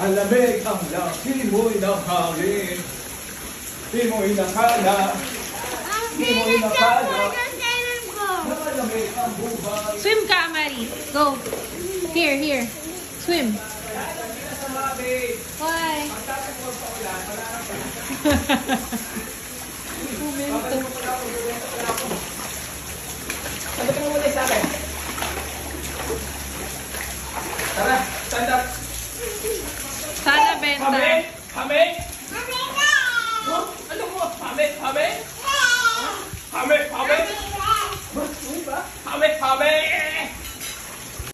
Malamig ang laki mo'y nakali. Di mo'y nakala. Di mo'y nakala. Malamig ang buhay. Swim ka, Mari. Go. Here. Swim. Why? Momento. Sabi ka muna sa akin. Tara, stand up. Sana benta. Hame? Ano mo? Hame? Hame?